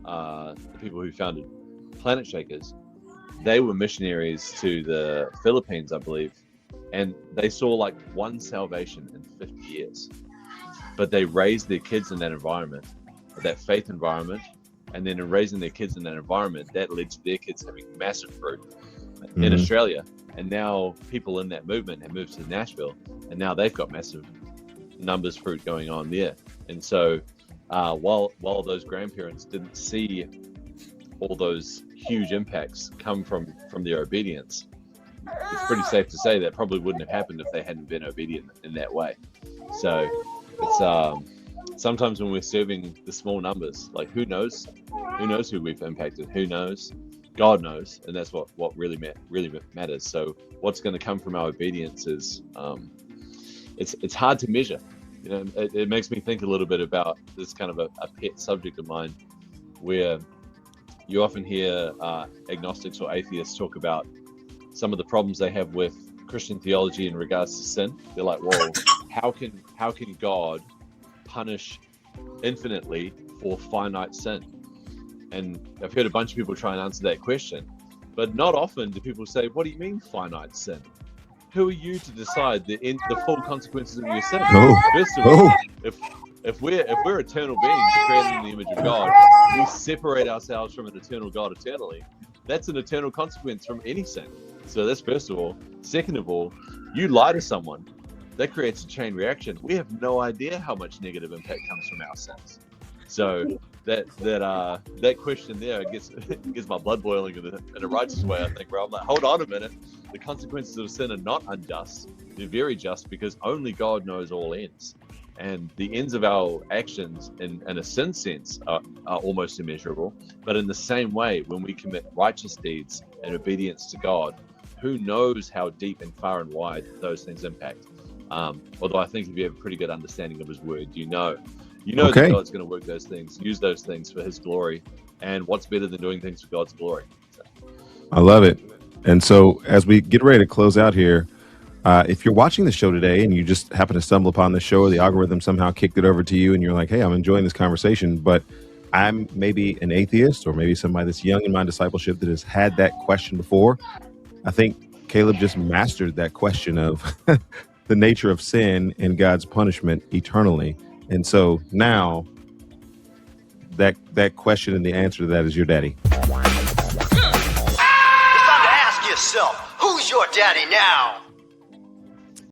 the people who founded Planet Shakers, they were missionaries to the Philippines, I believe, and they saw like one salvation in 50 years. But they raised their kids in that environment, that faith environment, and then in raising their kids in that environment, that led to their kids having massive fruit in Australia. And now people in that movement have moved to Nashville, and now they've got massive numbers fruit going on there. And so while those grandparents didn't see all those huge impacts come from their obedience, it's pretty safe to say that probably wouldn't have happened if they hadn't been obedient in that way. So it's sometimes when we're serving the small numbers, like who knows who we've impacted, who knows, God knows, and that's what really matters. So what's going to come from our obedience is it's hard to measure. You know, it makes me think a little bit about this kind of a pet subject of mine, where you often hear agnostics or atheists talk about some of the problems they have with Christian theology in regards to sin. They're like, well, how can God punish infinitely for finite sin? And I've heard a bunch of people try and answer that question, but not often do people say, what do you mean finite sin? Who are you to decide the full consequences of your sin? First of all, if we're eternal beings created in the image of God, we separate ourselves from an eternal God eternally. That's an eternal consequence from any sin. So that's first of all. Second of all, you lie to someone, that creates a chain reaction. We have no idea how much negative impact comes from our sins. So that question there gets my blood boiling in a righteous way, I think, where I'm like, hold on a minute. The consequences of sin are not unjust. They're very just, because only God knows all ends. And the ends of our actions in a sin sense are almost immeasurable. But in the same way, when we commit righteous deeds and obedience to God, who knows how deep and far and wide those things impact. Although I think if you have a pretty good understanding of his word, you know Okay. that God's going to work those things, use those things for his glory. And what's better than doing things for God's glory? So. I love it. And so as we get ready to close out here, if you're watching the show today and you just happen to stumble upon the show, or the algorithm somehow kicked it over to you and you're like, hey, I'm enjoying this conversation, but I'm maybe an atheist, or maybe somebody that's young in my discipleship that has had that question before. I think Caleb just mastered that question of the nature of sin and God's punishment eternally. And so now that question and the answer to that is your daddy. It's time to ask yourself, who's your daddy now?